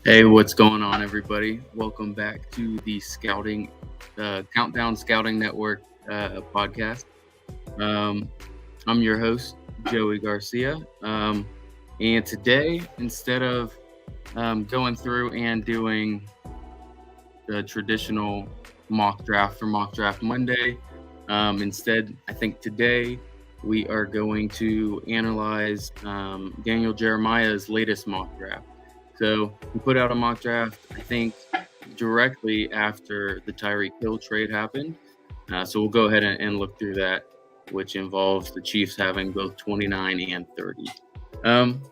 Hey, what's going on, everybody? Welcome back to the Countdown Scouting Network podcast. Um, I'm your host, Joey Garcia. And today, instead of going through and doing the traditional mock draft for Mock Draft Monday, instead, I think today we are going to analyze Daniel Jeremiah's latest mock draft. So we put out a mock draft, I think, directly after the Tyreek Hill trade happened. So we'll go ahead and look through that, which involves the Chiefs having both 29 and 30. Um,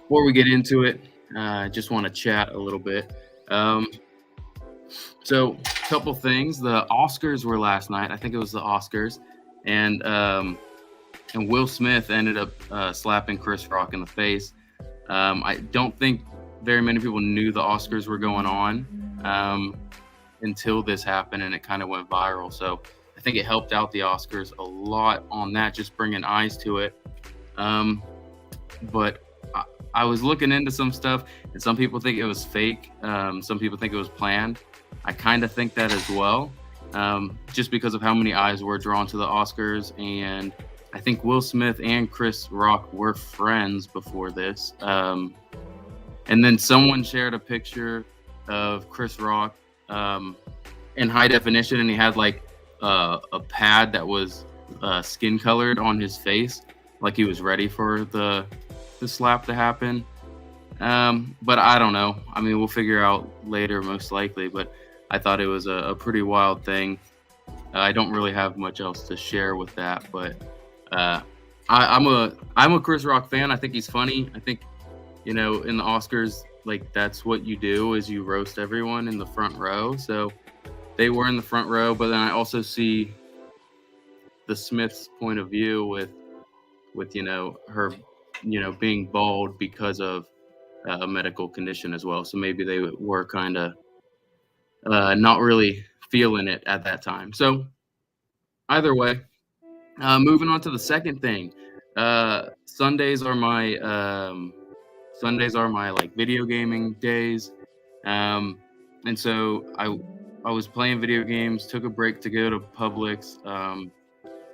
Before we get into it, I just want to chat a little bit. Um, so, a couple things. The Oscars were last night. I think it was the Oscars, and Will Smith ended up slapping Chris Rock in the face. I don't think very many people knew the Oscars were going on until this happened, and it kind of went viral. So I think it helped out the Oscars a lot on that, just bringing eyes to it. But I was looking into some stuff, and some people think it was fake. Some people think it was planned. I kind of think that as well, just because of how many eyes were drawn to the Oscars. And I think Will Smith and Chris Rock were friends before this. And then someone shared a picture of Chris Rock in high definition, and he had like a pad that was skin colored on his face, like he was ready for the slap to happen. But I don't know. I mean, we'll figure out later, most likely. But I thought it was a pretty wild thing. I don't really have much else to share with that, but I'm a Chris Rock fan. I think he's funny. I think in the Oscars, like that's what you do is you roast everyone in the front row. So they were in the front row, but then I also see the Smiths' point of view with her being bald because of a medical condition as well. So maybe they were kind of not really feeling it at that time. So either way, moving on to the second thing. Sundays are my like video gaming days, and so I was playing video games. Took a break to go to Publix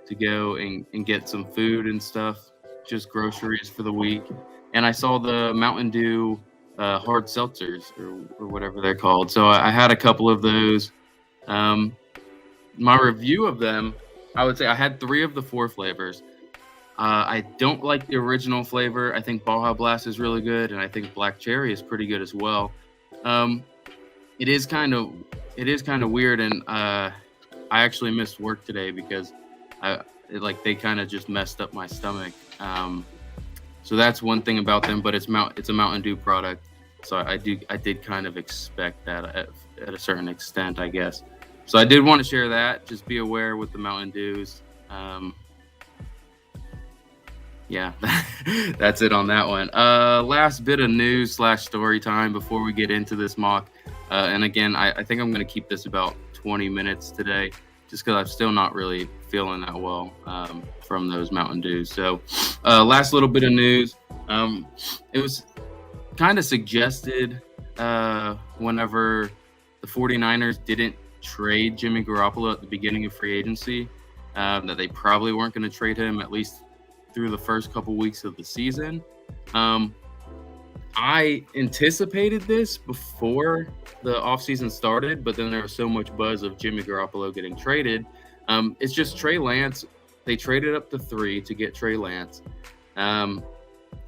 to go and get some food and stuff, just groceries for the week. And I saw the Mountain Dew hard seltzers or whatever they're called. So I had a couple of those. My review of them, I would say I had 3 of the 4 flavors. I don't like the original flavor. I think Baja Blast is really good, and I think Black Cherry is pretty good as well. Um, it is kind of weird, and I actually missed work today because they kind of just messed up my stomach. So that's one thing about them, but it's a Mountain Dew product, so I did kind of expect that at a certain extent, I guess. So I did want to share that. Just be aware with the Mountain Dews. Yeah, that's it on that one. Last bit of news / story time before we get into this mock. And again, I think I'm going to keep this about 20 minutes today, just because I'm still not really feeling that well from those Mountain Dews. So last little bit of news. It was kind of suggested whenever the 49ers didn't trade Jimmy Garoppolo at the beginning of free agency, that they probably weren't going to trade him at least through the first couple weeks of the season. I anticipated this before the offseason started, but then there was so much buzz of Jimmy Garoppolo getting traded. It's just Trey Lance. They traded up to 3 to get Trey Lance. And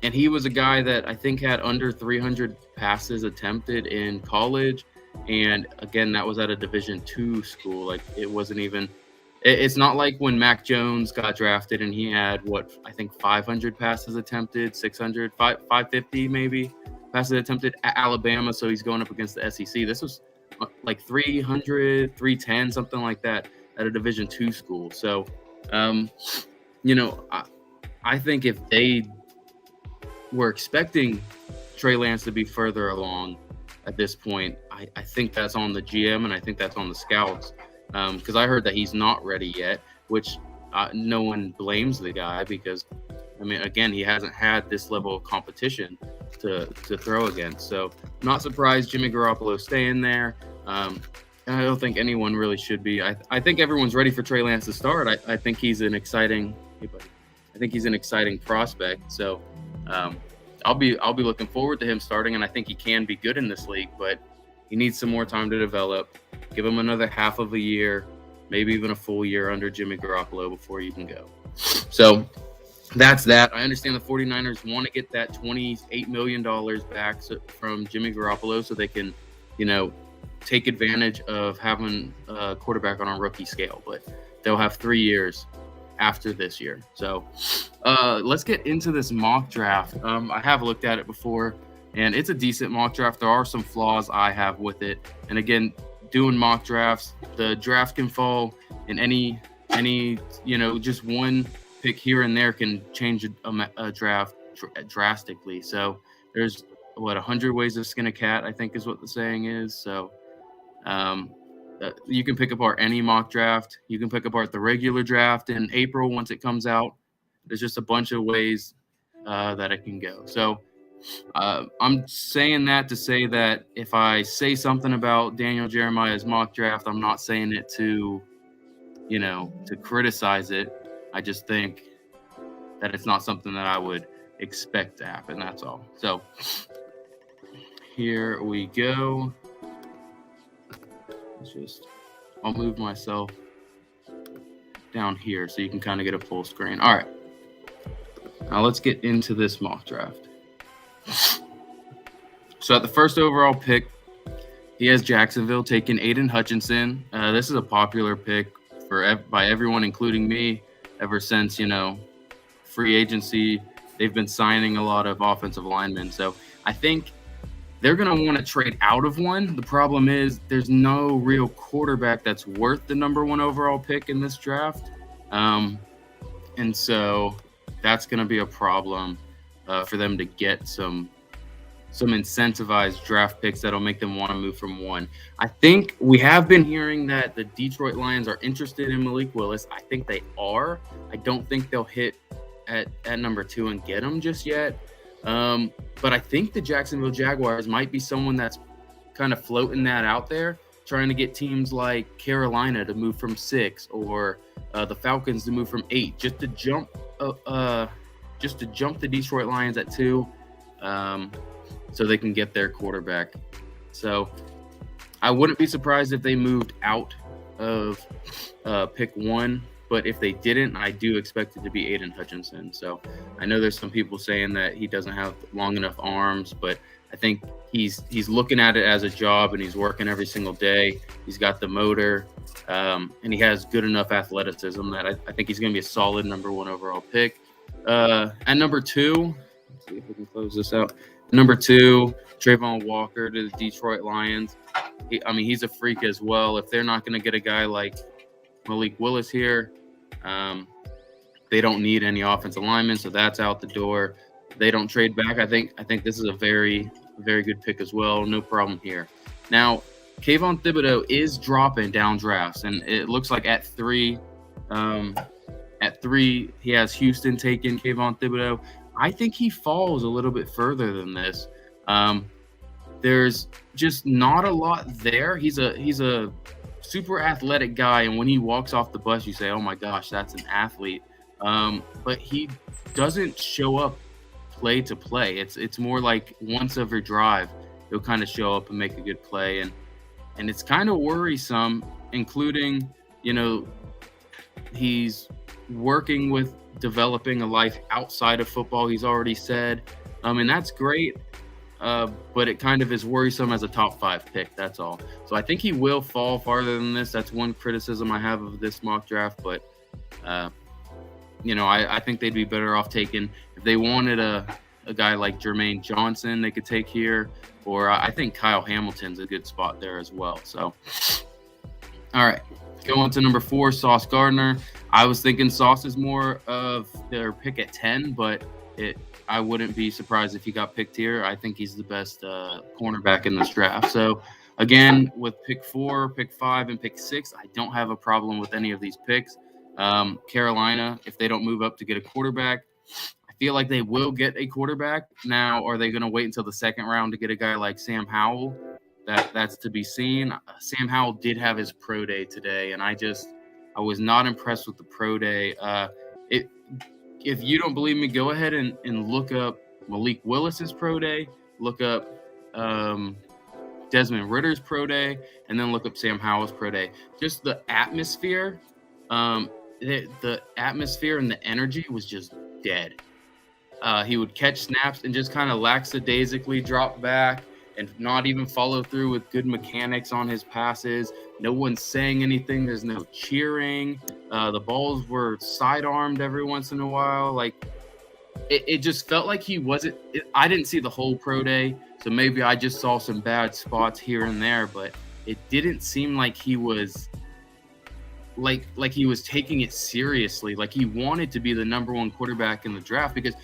he was a guy that I think had under 300 passes attempted in college. And again, that was at a Division II school. Like it wasn't even... It's not like when Mac Jones got drafted and he had, I think 500 passes attempted, 600, 550 maybe passes attempted at Alabama. So he's going up against the SEC. This was like 300, 310, something like that at a Division II school. So, I think if they were expecting Trey Lance to be further along at this point, I think that's on the GM and I think that's on the scouts. Because I heard that he's not ready yet, which no one blames the guy because, I mean, again, he hasn't had this level of competition to throw against. So not surprised Jimmy Garoppolo staying there. And I don't think anyone really should be. I think everyone's ready for Trey Lance to start. I think he's an exciting. I think he's an exciting prospect. So I'll be looking forward to him starting, and I think he can be good in this league. But he needs some more time to develop. Give him another half of a year, maybe even a full year under Jimmy Garoppolo before you can go. So that's that. I understand the 49ers want to get that $28 million back from Jimmy Garoppolo so they can, take advantage of having a quarterback on a rookie scale. But they'll have 3 years after this year. So let's get into this mock draft. I have looked at it before, and it's a decent mock draft. There are some flaws I have with it. And again, doing mock drafts, the draft can fall in any just one pick here and there can change a draft drastically. So there's 100 ways to skin a cat, I think is what the saying is. So you can pick apart any mock draft. You can pick apart the regular draft in April once it comes out. There's just a bunch of ways that it can go. So I'm saying that to say that if I say something about Daniel Jeremiah's mock draft, I'm not saying it to criticize it. I just think that it's not something that I would expect to happen. That's all. So here we go. I'll move myself down here so you can kind of get a full screen. All right. Now let's get into this mock draft. So at the first overall pick, he has Jacksonville taking Aiden Hutchinson. This is a popular pick by everyone, including me, ever since, free agency. They've been signing a lot of offensive linemen. So I think they're going to want to trade out of one. The problem is there's no real quarterback that's worth the number 1 overall pick in this draft. And so that's going to be a problem for them to get some incentivized draft picks that'll make them want to move from 1. I think we have been hearing that the Detroit Lions are interested in Malik Willis. I think they are. I don't think they'll hit at number 2 and get him just yet. But I think the Jacksonville Jaguars might be someone that's kind of floating that out there, trying to get teams like Carolina to move from 6 or the Falcons to move from 8, just to jump the Detroit Lions at 2, so they can get their quarterback. So I wouldn't be surprised if they moved out of pick 1. But if they didn't, I do expect it to be Aiden Hutchinson. So I know there's some people saying that he doesn't have long enough arms, but I think he's looking at it as a job, and he's working every single day. He's got the motor, and he has good enough athleticism that I think he's going to be a solid number 1 overall pick. At number 2, let's see if we can close this out. Number 2, Trayvon Walker to the Detroit Lions. He's a freak as well. If they're not going to get a guy like Malik Willis here, they don't need any offensive linemen, so that's out the door. They don't trade back. I think this is a very, very good pick as well. No problem here. Now, Kayvon Thibodeaux is dropping down drafts, and it looks like at 3, he has Houston taking Kayvon Thibodeaux. I think he falls a little bit further than this. There's just not a lot there. He's a super athletic guy, and when he walks off the bus, you say, "Oh my gosh, that's an athlete." But he doesn't show up play to play. It's more like once every drive, he'll kind of show up and make a good play, and it's kind of worrisome. Including, he's working with developing a life outside of football. He's already said, and that's great. But it kind of is worrisome as a top 5 pick. That's all. So I think he will fall farther than this. That's one criticism I have of this mock draft. But, I think they'd be better off taking, if they wanted a guy like Jermaine Johnson, they could take here. Or I think Kyle Hamilton's a good spot there as well. So, all right. Going to number 4, Sauce Gardner. I was thinking Sauce is more of their pick at 10, but I wouldn't be surprised if he got picked here. I think he's the best cornerback in this draft. So, again, with pick 4, pick 5, and pick 6, I don't have a problem with any of these picks. Carolina, if they don't move up to get a quarterback, I feel like they will get a quarterback. Now, are they going to wait until the second round to get a guy like Sam Howell? That's to be seen. Sam Howell did have his pro day today, and I was not impressed with the pro day. If you don't believe me, go ahead and look up Malik Willis's pro day, look up Desmond Ritter's pro day, and then look up Sam Howell's pro day. Just the atmosphere, the atmosphere and the energy was just dead. He would catch snaps and just kind of lackadaisically drop back and not even follow through with good mechanics on his passes. No one's saying anything. There's no cheering. The balls were sidearmed every once in a while. Like, it just felt like he wasn't – I didn't see the whole pro day, so maybe I just saw some bad spots here and there, but it didn't seem like he was like he was taking it seriously, like he wanted to be the number one quarterback in the draft, because –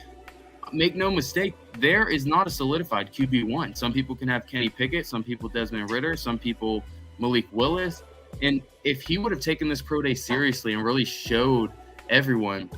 make no mistake, there is not a solidified QB1. Some people can have Kenny Pickett, some people Desmond Ridder, some people Malik Willis. And if he would have taken this pro day seriously and really showed everyone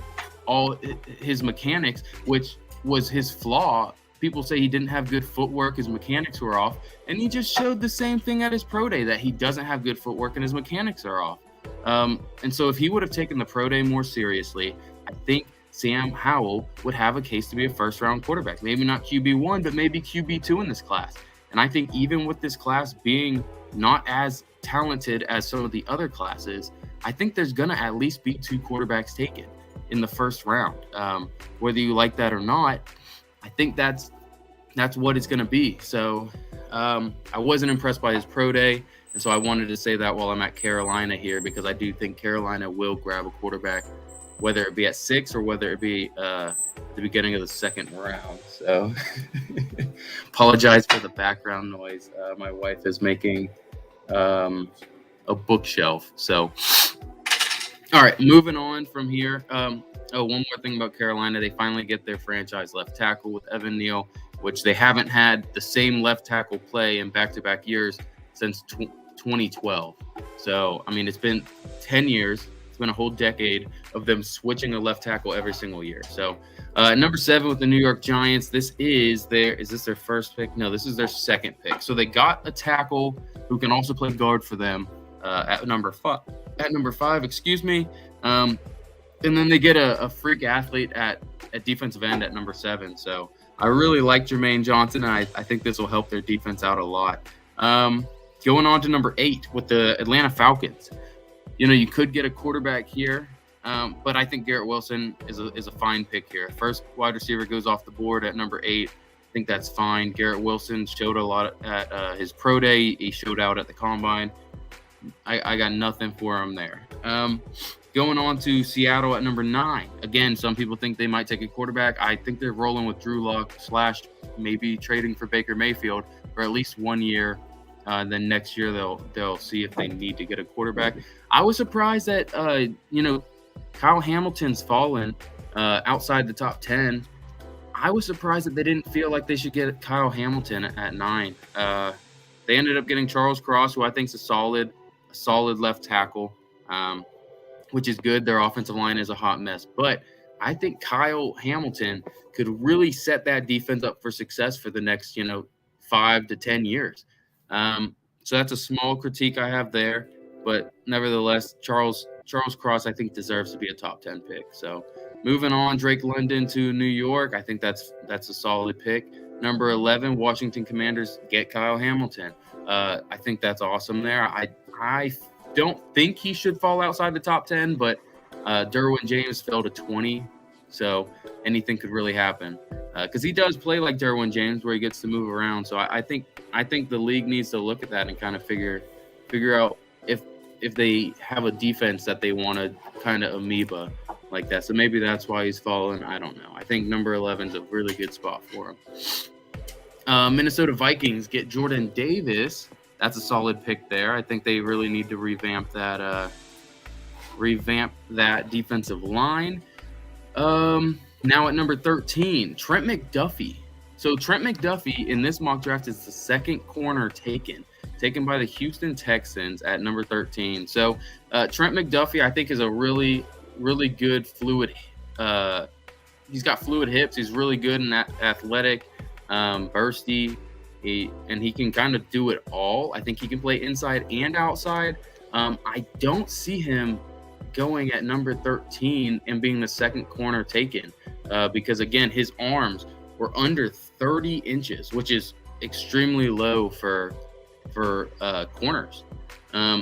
all his mechanics, which was his flaw, people say he didn't have good footwork, his mechanics were off, and he just showed the same thing at his pro day, that he doesn't have good footwork and his mechanics are off. And so if he would have taken the pro day more seriously, I think Sam Howell would have a case to be a first-round quarterback. Maybe not QB1, but maybe QB2 in this class. And I think even with this class being not as talented as some of the other classes, I think there's going to at least be 2 quarterbacks taken in the first round. Whether you like that or not, I think that's what it's going to be. So I wasn't impressed by his pro day, and so I wanted to say that while I'm at Carolina here, because I do think Carolina will grab a quarterback, whether it be at 6 or whether it be the beginning of the second round. So apologize for the background noise. My wife is making a bookshelf. So, all right, moving on from here. One more thing about Carolina. They finally get their franchise left tackle with Evan Neal, which they haven't had the same left tackle play in back-to-back years since 2012. So, I mean, it's been 10 years. It's been a whole decade of them switching a left tackle every single year. So number 7 with the New York Giants, is this their first pick? No, this is their second pick. So they got a tackle who can also play guard for them at number 5. And then they get a freak athlete at defensive end at number 7. So I really like Jermaine Johnson, and I think this will help their defense out a lot. Going on to number 8 with the Atlanta Falcons. You know, you could get a quarterback here, but I think Garrett Wilson is a fine pick here. First wide receiver goes off the board at number 8. I think that's fine. Garrett Wilson showed a lot at his pro day. He showed out at the combine. I got nothing for him there. Going on to Seattle at number 9. Again, some people think they might take a quarterback. I think they're rolling with Drew Lock / maybe trading for Baker Mayfield for at least 1 year. Then next year they'll see if they need to get a quarterback. I was surprised that Kyle Hamilton's fallen outside the top 10. I was surprised that they didn't feel like they should get Kyle Hamilton at 9. They ended up getting Charles Cross, who I think is a solid left tackle, which is good. Their offensive line is a hot mess, but I think Kyle Hamilton could really set that defense up for success for the next 5 to 10 years. So that's a small critique I have there, but nevertheless, Charles Cross, I think, deserves to be a top 10 pick. So moving on, Drake London to New York. I think that's a solid pick. Number 11, Washington Commanders get Kyle Hamilton. I think that's awesome there. I don't think he should fall outside the top 10, but Derwin James fell to 20, so anything could really happen. Because he does play like Derwin James, where he gets to move around. So I think the league needs to look at that and kind of figure out if they have a defense that they want to kind of amoeba like that. So maybe that's why he's fallen. I don't know. I think number 11 is a really good spot for him. Minnesota Vikings get Jordan Davis. That's a solid pick there. I think they really need to revamp that defensive line. Now at number 13, Trent McDuffie. So Trent McDuffie in this mock draft is the second corner taken by the Houston Texans at number 13. So Trent McDuffie, I think, is a really, really good fluid he's got fluid hips. He's really good and athletic, bursty. And he can kind of do it all. I think he can play inside and outside. I don't see him going at number 13 and being the second corner taken because, again, his arms were under 30 inches, which is extremely low for corners.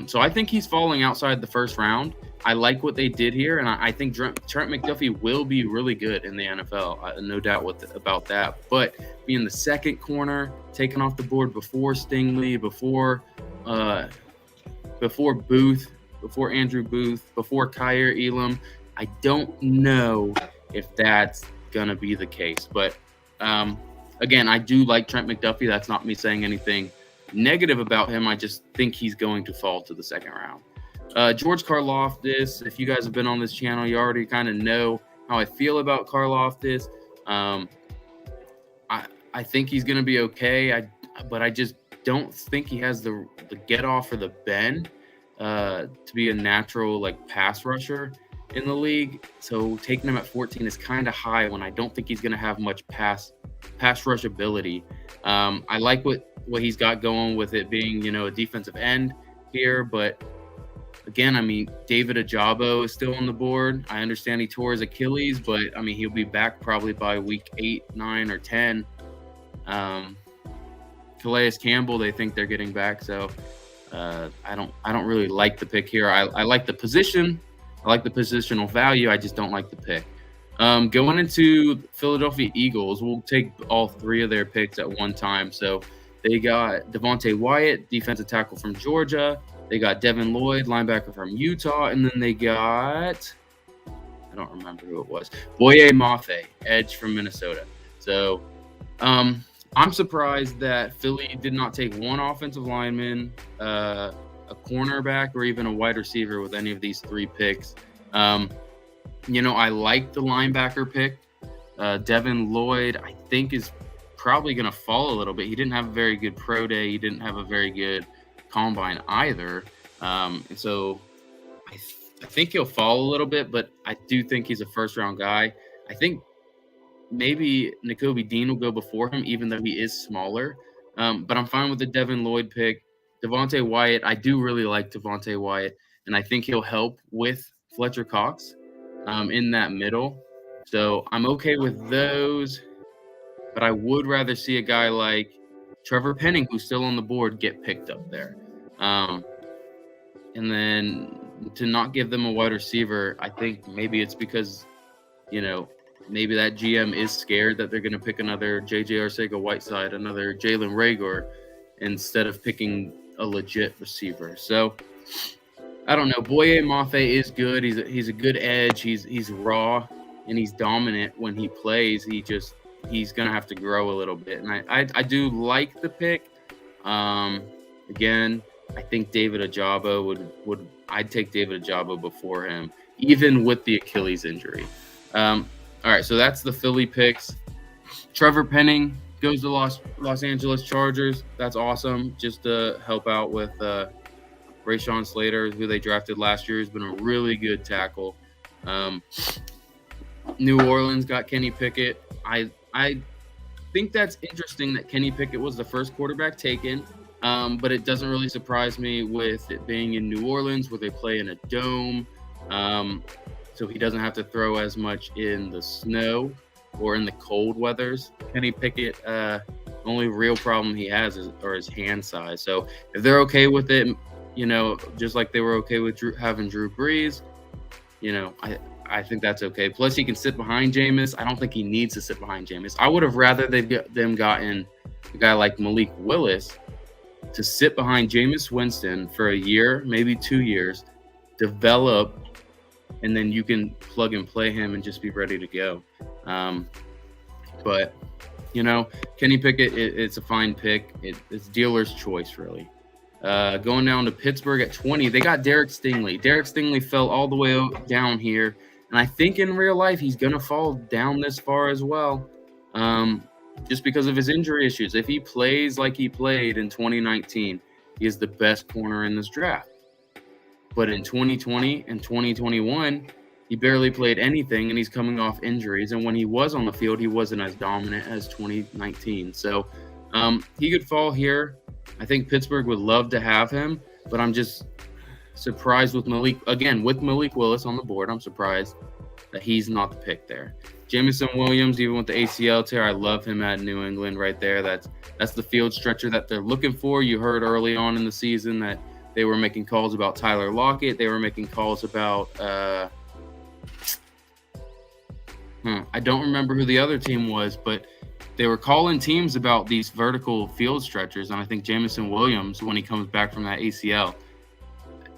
So I think he's falling outside the first round. I like what they did here, and I think Trent McDuffie will be really good in the NFL. No doubt about that. But being the second corner, taken off the board before Stingley, before Booth, before Andrew Booth, before Kaiir Elam, I don't know if that's going to be the case. But, again, I do like Trent McDuffie. That's not me saying anything negative about him. I just think he's going to fall to the second round. George Karlaftis, if you guys have been on this channel, you already kind of know how I feel about Karlaftis. I think he's going to be okay, but I just don't think he has the get off or the bend to be a natural pass rusher in the league. So taking him at 14 is kind of high when I don't think he's going to have much pass rush ability. I like what he's got going with it being, a defensive end here, but again, David Ojabo is still on the board. I understand he tore his Achilles, but he'll be back probably by week 8, 9, or 10. Calais Campbell, they think they're getting back, so I don't really like the pick here. I like the position. I like the positional value. I just don't like the pick. Going into Philadelphia Eagles, we'll take all three of their picks at one time. So they got Devontae Wyatt, defensive tackle from Georgia. They got Devin Lloyd, linebacker from Utah. And then they got, I don't remember who it was, Boye Mafe, edge from Minnesota. So I'm surprised that Philly did not take one offensive lineman, a cornerback, or even a wide receiver with any of these three picks. I like the linebacker pick. Devin Lloyd, I think, is probably going to fall a little bit. He didn't have a very good pro day. He didn't have a very good combine either. And so I think he'll fall a little bit, but I do think he's a first-round guy. I think maybe Nakobe Dean will go before him, even though he is smaller. But I'm fine with the Devin Lloyd pick. Devontae Wyatt, I do really like Devontae Wyatt, and I think he'll help with Fletcher Cox in that middle. So I'm okay with those, but I would rather see a guy like Trevor Penning, who's still on the board, get picked up there. And then to not give them a wide receiver, I think maybe it's because, maybe that GM is scared that they're going to pick another J.J. Arcega-Whiteside, another Jalen Reagor, instead of picking a legit receiver. So I don't know. Boye Mafe is good. He's a good edge. He's raw and he's dominant when he plays. He's gonna have to grow a little bit. And I do like the pick. Again, I think David Ojabo I'd take David Ojabo before him, even with the Achilles injury. All right, so that's the Philly picks. Trevor Penning goes to Los Angeles Chargers. That's awesome. Just to help out with Rashawn Slater, who they drafted last year, has been a really good tackle. New Orleans got Kenny Pickett. I think that's interesting that Kenny Pickett was the first quarterback taken, but it doesn't really surprise me with it being in New Orleans where they play in a dome, so he doesn't have to throw as much in the snow or in the cold weathers. Kenny Pickett, only real problem he has is his hand size. So if they're okay with it, just like they were okay with having Drew Brees, I think that's okay. Plus, he can sit behind Jameis. I don't think he needs to sit behind Jameis. I would have rather them gotten a guy like Malik Willis to sit behind Jameis Winston for a year, maybe 2 years, develop, and then you can plug and play him and just be ready to go. But, Kenny Pickett, it's a fine pick. It's dealer's choice, really. Going down to Pittsburgh at 20, they got Derek Stingley. Derek Stingley fell all the way down here, and I think in real life he's going to fall down this far as well, just because of his injury issues. If he plays like he played in 2019, he is the best corner in this draft. But in 2020 and 2021, He barely played anything, and he's coming off injuries. And when he was on the field, he wasn't as dominant as 2019. So he could fall here. I think Pittsburgh would love to have him, but I'm just surprised with Malik Willis on the board. I'm surprised that he's not the pick there. Jameson Williams, even with the ACL tear, I love him at New England right there. That's the field stretcher that they're looking for. You heard early on in the season that they were making calls about Tyler Lockett. They were making calls about I don't remember who the other team was, but they were calling teams about these vertical field stretchers. And I think Jameson Williams, when he comes back from that ACL,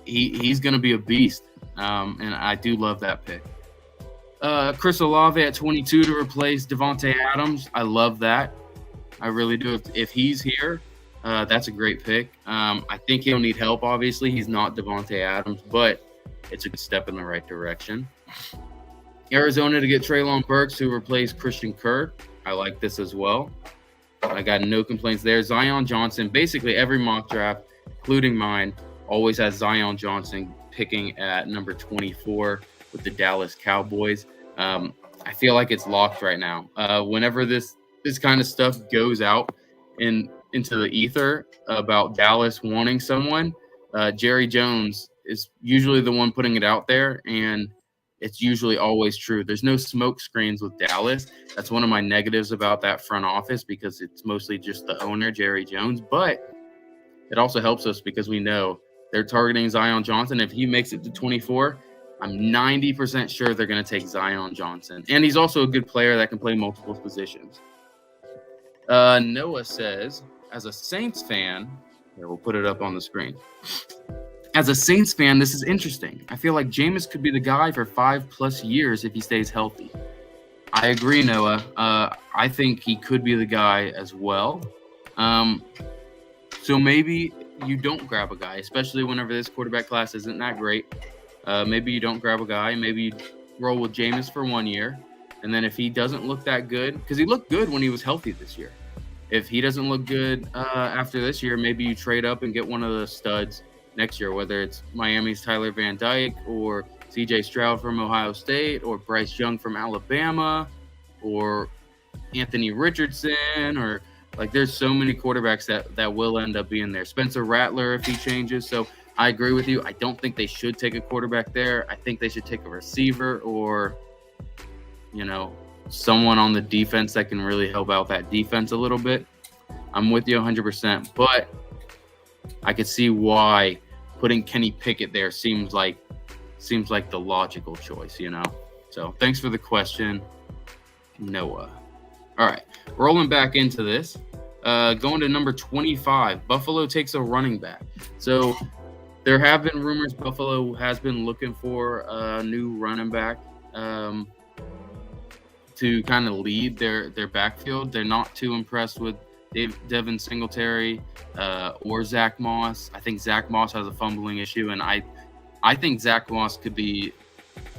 he's going to be a beast. And I do love that pick. Chris Olave at 22 to replace Davante Adams. I love that. I really do. If he's here, that's a great pick. I think he'll need help, obviously. He's not Davante Adams, but it's a good step in the right direction. Arizona to get Treylon Burks to replace Christian Kirk. I like this as well. I got no complaints there. Zion Johnson, basically every mock draft, including mine, always has Zion Johnson picking at number 24 with the Dallas Cowboys. I feel like it's locked right now. Whenever this kind of stuff goes out into the ether about Dallas wanting someone, Jerry Jones is usually the one putting it out there, and it's usually always true. There's no smoke screens with Dallas. That's one of my negatives about that front office because it's mostly just the owner, Jerry Jones. But it also helps us because we know they're targeting Zion Johnson. If he makes it to 24, I'm 90% sure they're going to take Zion Johnson. And he's also a good player that can play multiple positions. Noah says, as a Saints fan, here, we'll put it up on the screen. As a Saints fan, this is interesting. I feel like Jameis could be the guy for 5+ years if he stays healthy. I agree, Noah. I think he could be the guy as well. So maybe you don't grab a guy, especially whenever this quarterback class isn't that great. Maybe you don't grab a guy. Maybe you roll with Jameis for 1 year. And then if he doesn't look that good, because he looked good when he was healthy this year. If he doesn't look good after this year, maybe you trade up and get one of the studs next year, whether it's Miami's Tyler Van Dyke or CJ Stroud from Ohio State or Bryce Young from Alabama or Anthony Richardson, or like there's so many quarterbacks that will end up being there. Spencer Rattler if he changes. So I agree with you. I don't think they should take a quarterback there. I think they should take a receiver or, someone on the defense that can really help out that defense a little bit. I'm with you 100%, but I could see why putting Kenny Pickett there seems like the logical choice, So thanks for the question, Noah. All right, rolling back into this. Going to number 25, Buffalo takes a running back. So there have been rumors Buffalo has been looking for a new running back to kind of lead their backfield. They're not too impressed with Devin Singletary or Zach Moss. I think Zach Moss has a fumbling issue, and I think Zach Moss could be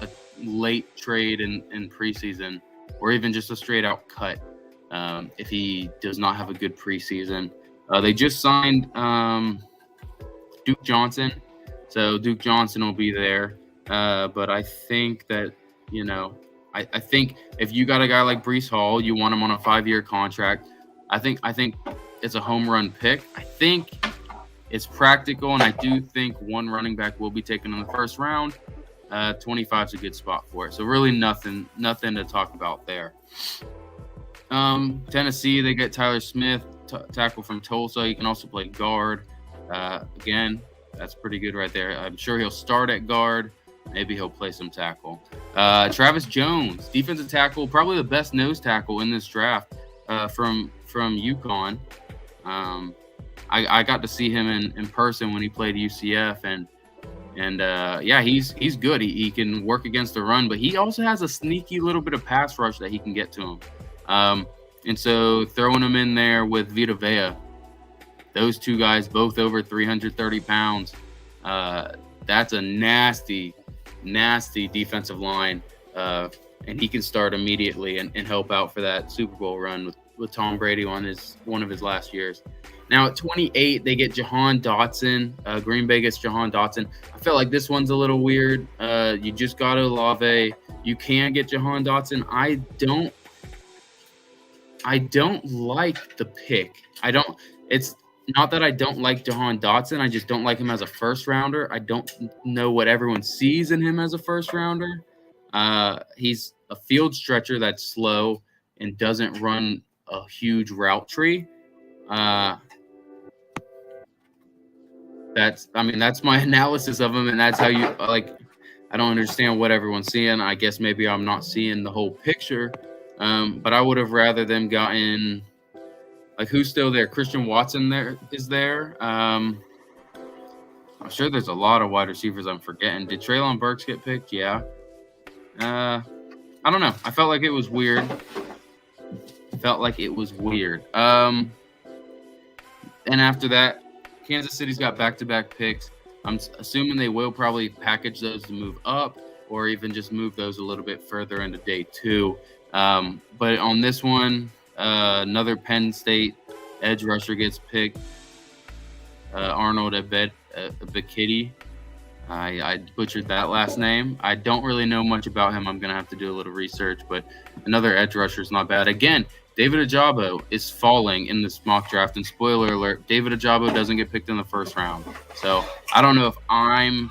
a late trade in preseason or even just a straight-out cut if he does not have a good preseason. They just signed Duke Johnson, so Duke Johnson will be there. But I think that, I think if you got a guy like Breece Hall, you want him on a 5-year contract. I think it's a home run pick. I think it's practical, and I do think one running back will be taken in the first round. 25 is a good spot for it. So really nothing to talk about there. Tennessee, they get Tyler Smith, tackle from Tulsa. He can also play guard. Again, that's pretty good right there. I'm sure he'll start at guard. Maybe he'll play some tackle. Travis Jones, defensive tackle, probably the best nose tackle in this draft from UConn. I got to see him in person when he played UCF, and he's good. He can work against the run, but he also has a sneaky little bit of pass rush that he can get to him. And so throwing him in there with Vita Vea, those two guys both over 330 pounds, that's a nasty defensive line, and he can start immediately and help out for that Super Bowl run with Tom Brady on one of his last years. Now at 28, they get Jahan Dotson. Green Bay gets Jahan Dotson. I felt like this one's a little weird. You just got Olave. You can get Jahan Dotson. I don't like the pick. It's not that I don't like Jahan Dotson. I just don't like him as a first rounder. I don't know what everyone sees in him as a first rounder. He's a field stretcher that's slow and doesn't run a huge route tree. That's my analysis of him, and that's how you like. I don't understand what everyone's seeing. I guess maybe I'm not seeing the whole picture. But I would have rather them gotten like who's still there? Christian Watson is there. I'm sure there's a lot of wide receivers I'm forgetting. Did Treylon Burks get picked? Yeah. I don't know. I felt like it was weird. And after that, Kansas City's got back-to-back picks. I'm assuming they will probably package those to move up or even just move those a little bit further into day 2. But on this one, another Penn State edge rusher gets picked. Arnold Ebiketie. I butchered that last name. I don't really know much about him. I'm going to have to do a little research, but another edge rusher is not bad. Again, David Ojabo is falling in this mock draft, and spoiler alert, David Ojabo doesn't get picked in the first round. So I don't know if I'm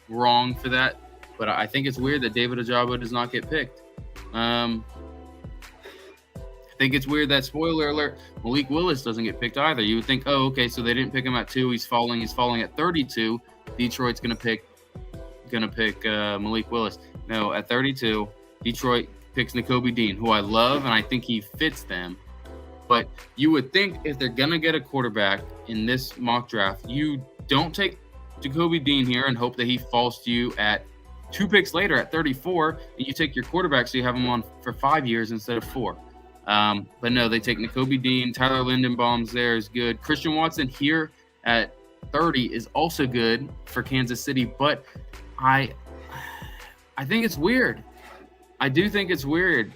wrong for that, but I think it's weird that David Ojabo does not get picked. I think it's weird that, spoiler alert, Malik Willis doesn't get picked either. You would think, oh, okay, so they didn't pick him at 2. He's falling at 32. Detroit's gonna pick Malik Willis. No, at 32, Detroit picks Nakobe Dean, who I love, and I think he fits them. But you would think if they're gonna get a quarterback in this mock draft, you don't take Nakobe Dean here and hope that he falls to you at 2 picks later at 34, and you take your quarterback so you have him on for 5 years instead of 4. But no, they take Nakobe Dean. Tyler Lindenbaum's there is good. Christian Watson here at 30 is also good for Kansas City, but I think it's weird. I do think it's weird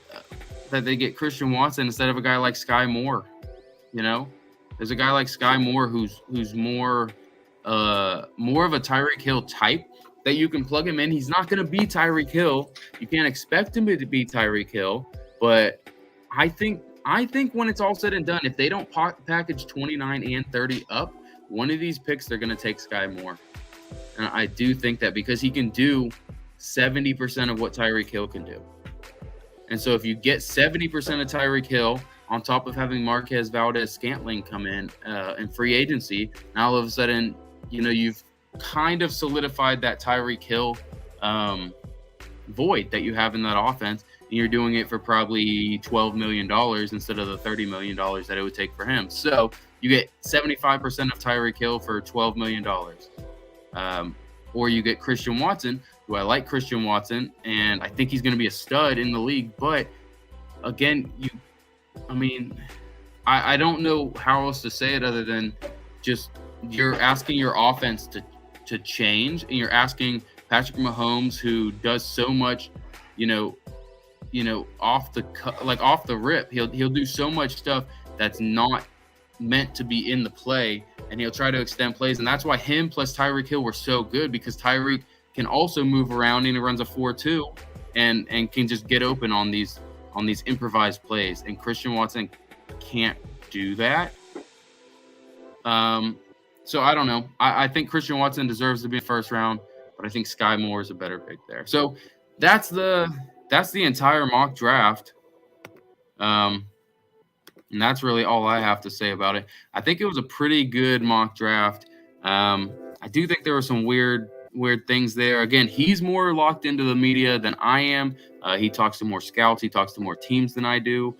that they get Christian Watson instead of a guy like Sky Moore. You know, there's a guy like Sky Moore who's more of a Tyreek Hill type that you can plug him in. He's not going to be Tyreek Hill. You can't expect him to be Tyreek Hill, but I think when it's all said and done, if they don't package 29 and 30 up, one of these picks, they're going to take Sky Moore. And I do think that because he can do 70% of what Tyreek Hill can do. And so if you get 70% of Tyreek Hill on top of having Marquez Valdes-Scantling come in free agency, now all of a sudden, you've kind of solidified that Tyreek Hill void that you have in that offense. And you're doing it for probably $12 million instead of the $30 million that it would take for him. So you get 75% of Tyreek Hill for $12 million. Or you get Christian Watson, who I like Christian Watson, and I think he's going to be a stud in the league. But again, I don't know how else to say it other than just you're asking your offense to change, and you're asking Patrick Mahomes, who does so much, off the rip. He'll do so much stuff that's not meant to be in the play, and he'll try to extend plays. And that's why him plus Tyreek Hill were so good, because Tyreek can also move around, and he runs a 4-2 and can just get open on these improvised plays. And Christian Watson can't do that. So I don't know. I think Christian Watson deserves to be in the first round, but I think Sky Moore is a better pick there. So that's the entire mock draft. And that's really all I have to say about it. I think it was a pretty good mock draft. I do think there were some weird things there. Again, he's more locked into the media than I am. He talks to more scouts. He talks to more teams than I do,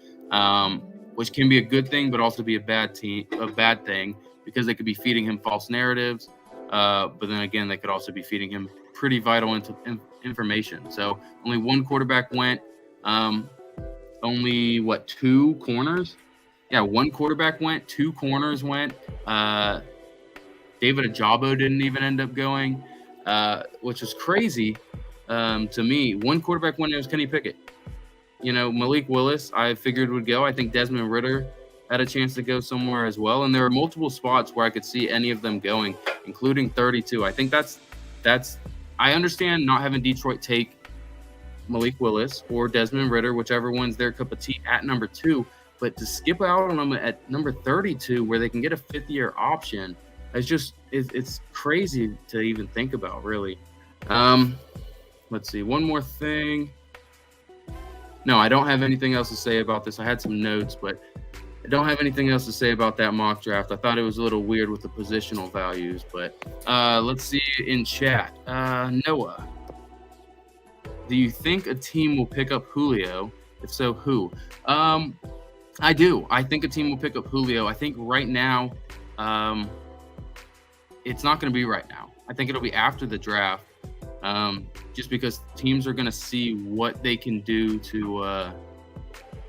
which can be a good thing, but also be a bad thing, because they could be feeding him false narratives. But then again, they could also be feeding him pretty vital information. So only one quarterback went. Only 2 corners? Yeah, one quarterback went, 2 corners went. David Ojabo didn't even end up going, which was crazy to me. One quarterback went, it was Kenny Pickett. Malik Willis, I figured would go. I think Desmond Ritter had a chance to go somewhere as well. And there are multiple spots where I could see any of them going, including 32. I think that's I understand not having Detroit take Malik Willis or Desmond Ritter, whichever one's their cup of tea, at number 2. But to skip out on them at number 32, where they can get a 5th-year option, it's crazy to even think about, really. Let's see, one more thing. No, I don't have anything else to say about this. I had some notes, but I don't have anything else to say about that mock draft. I thought it was a little weird with the positional values, but let's see in chat. Noah, do you think a team will pick up Julio? If so, who? I do. I think a team will pick up Julio. I think right now, it's not going to be right now. I think it'll be after the draft, just because teams are going to see what they can do to,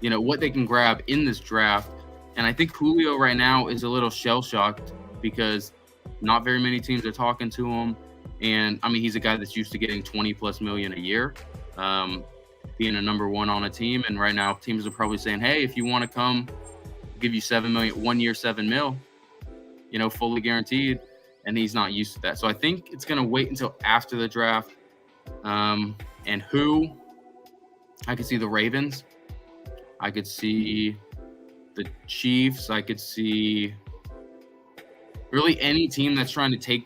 what they can grab in this draft. And I think Julio right now is a little shell-shocked because not very many teams are talking to him. And, I mean, he's a guy that's used to getting $20+ million a year, being a number 1 on a team. And right now teams are probably saying, hey, if you want to come, I'll give you $7 million, 1 year, $7 million, fully guaranteed. And he's not used to that. So I think it's going to wait until after the draft. And who? I could see the Ravens. I could see the Chiefs. I could see really any team that's trying to take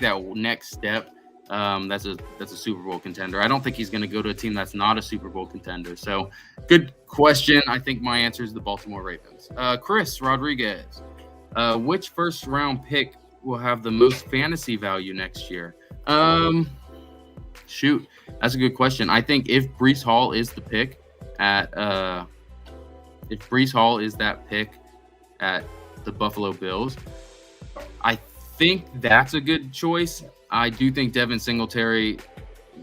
that next step. That's a Super Bowl contender. I don't think he's going to go to a team that's not a Super Bowl contender. So good question. I think my answer is the Baltimore Ravens. Chris Rodriguez, which first round pick will have the most fantasy value next year? Shoot, that's a good question. I think if Breece Hall is the pick if Breece Hall is that pick at the Buffalo Bills, I think that's a good choice. I do think Devin Singletary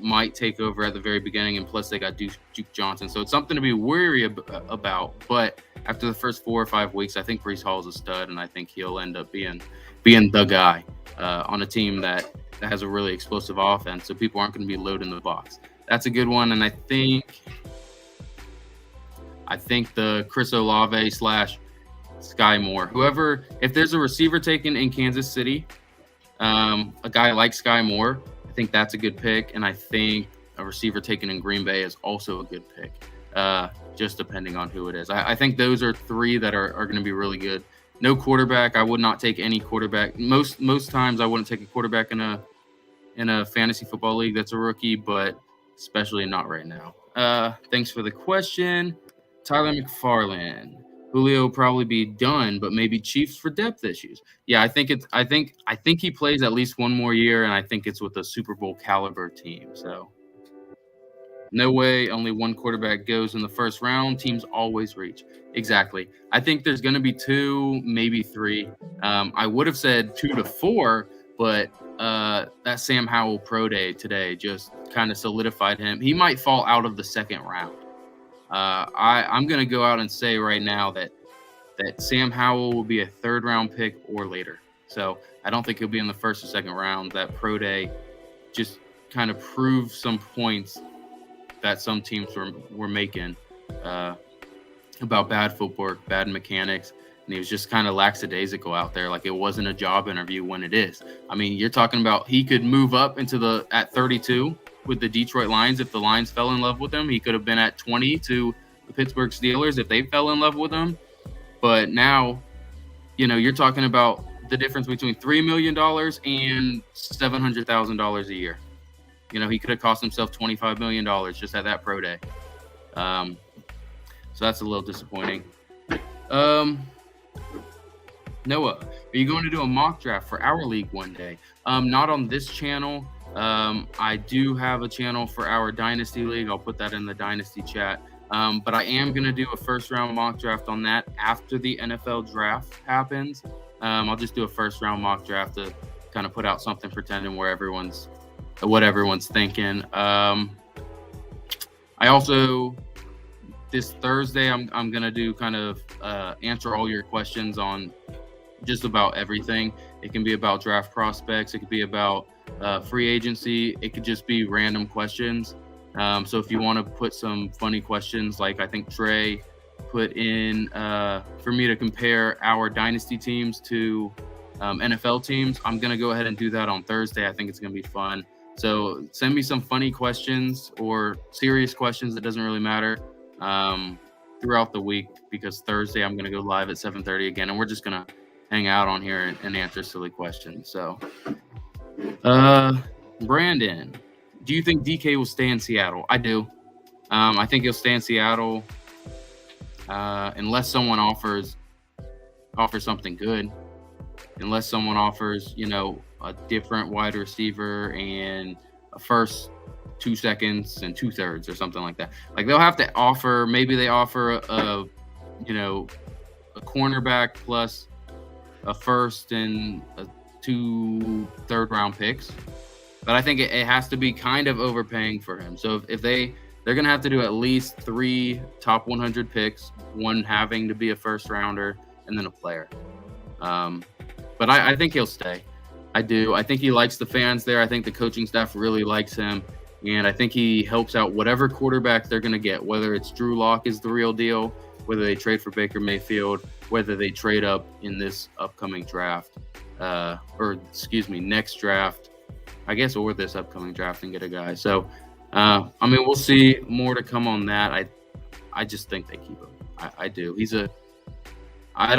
might take over at the very beginning, and plus they got Duke Johnson. So it's something to be wary about. But after the first 4 or 5 weeks, I think Breece Hall is a stud, and I think he'll end up being the guy on a team that has a really explosive offense, so people aren't going to be loading the box. That's a good one, and I think the Chris Olave / Sky Moore. Whoever, if there's a receiver taken in Kansas City, a guy like Sky Moore, I think that's a good pick, and I think a receiver taken in Green Bay is also a good pick, just depending on who it is. I think those are 3 that are going to be really good. No quarterback. I would not take any quarterback. Most times I wouldn't take a quarterback in a fantasy football league that's a rookie, but especially not right now. Thanks for the question. Tyler McFarland. Julio will probably be done, but maybe Chiefs for depth issues. Yeah, I think he plays at least 1 more year, and I think it's with a Super Bowl caliber team. So no way only 1 quarterback goes in the first round. Teams always reach. Exactly. I think there's going to be 2, maybe 3. I would have said 2 to 4, but that Sam Howell pro day today just kind of solidified him. He might fall out of the second round. I'm going to go out and say right now that Sam Howell will be a 3rd round pick or later. So I don't think he'll be in the 1st or 2nd round. That pro day just kind of proved some points that some teams were making about bad footwork, bad mechanics, and he was just kind of lackadaisical out there. Like it wasn't a job interview when it is. I mean, you're talking about he could move up at 32 with the Detroit Lions if the Lions fell in love with him. He could have been at 20 to the Pittsburgh Steelers if they fell in love with him. But now, you're talking about the difference between $3 million and $700,000 a year. He could have cost himself $25 million just at that pro day. So that's a little disappointing. Noah, are you going to do a mock draft for our league one day? Not on this channel. I do have a channel for our Dynasty League. I'll put that in the Dynasty chat. But I am going to do a 1st round mock draft on that after the NFL draft happens. I'll just do a 1st round mock draft to kind of put out something pretending what everyone's thinking. I also, this Thursday, I'm going to do kind of answer all your questions on just about everything. It can be about draft prospects. It could be about free agency. It could just be random questions. So if you want to put some funny questions, like I think Trey put in for me to compare our dynasty teams to NFL teams, I'm going to go ahead and do that on Thursday. I think it's going to be fun. So send me some funny questions or serious questions. It doesn't really matter throughout the week, because Thursday I'm going to go live at 7:30 again, and we're just going to hang out on here and answer silly questions. So, Brandon, do you think DK will stay in Seattle? I do. I think he'll stay in Seattle unless someone offers something good. Unless someone offers, a different wide receiver and a first, 2 seconds, and 2/3 or something like that. Like they'll have to offer. Maybe they offer a cornerback plus a first and 2 third-round picks. But I think it has to be kind of overpaying for him. So if they're going to have to do at least 3 top 100 picks, one having to be a first rounder, and then a player. But I think he'll stay. I do. I think he likes the fans there. I think the coaching staff really likes him. And I think he helps out whatever quarterback they're going to get, whether it's Drew Lock is the real deal, whether they trade for Baker Mayfield, whether they trade up in this upcoming draft, next draft, I guess, or this upcoming draft and get a guy. So, we'll see more to come on that. I just think they keep him. I do. I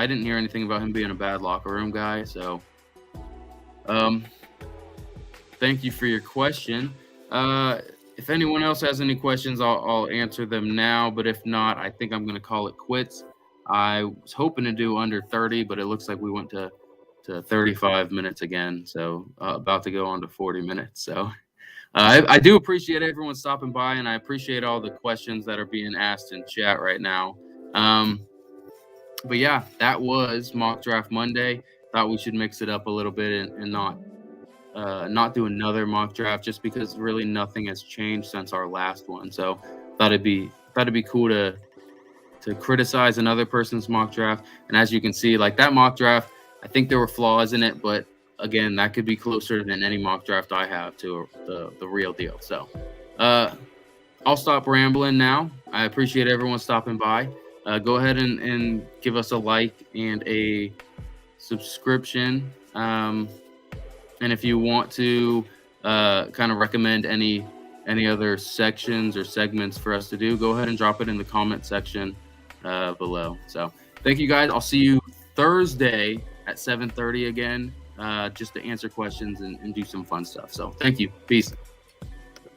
didn't hear anything about him being a bad locker room guy. So, thank you for your question. If anyone else has any questions, I'll answer them now. But if not, I think I'm going to call it quits. I was hoping to do under 30, but it looks like we went to 35 minutes again. So about to go on to 40 minutes. So I do appreciate everyone stopping by, and I appreciate all the questions that are being asked in chat right now. But yeah, that was Mock Draft Monday. Thought we should mix it up a little bit and not do another mock draft, just because really nothing has changed since our last one. So thought it'd be cool to criticize another person's mock draft. And as you can see, like that mock draft, I think there were flaws in it, but again, that could be closer than any mock draft I have to the real deal. So I'll stop rambling now. I appreciate everyone stopping by. Go ahead and give us a like and a subscription. And if you want to kind of recommend any other sections or segments for us to do, go ahead and drop it in the comment section below. So thank you guys. I'll see you Thursday at 7:30 again, just to answer questions and do some fun stuff. So thank you. Peace.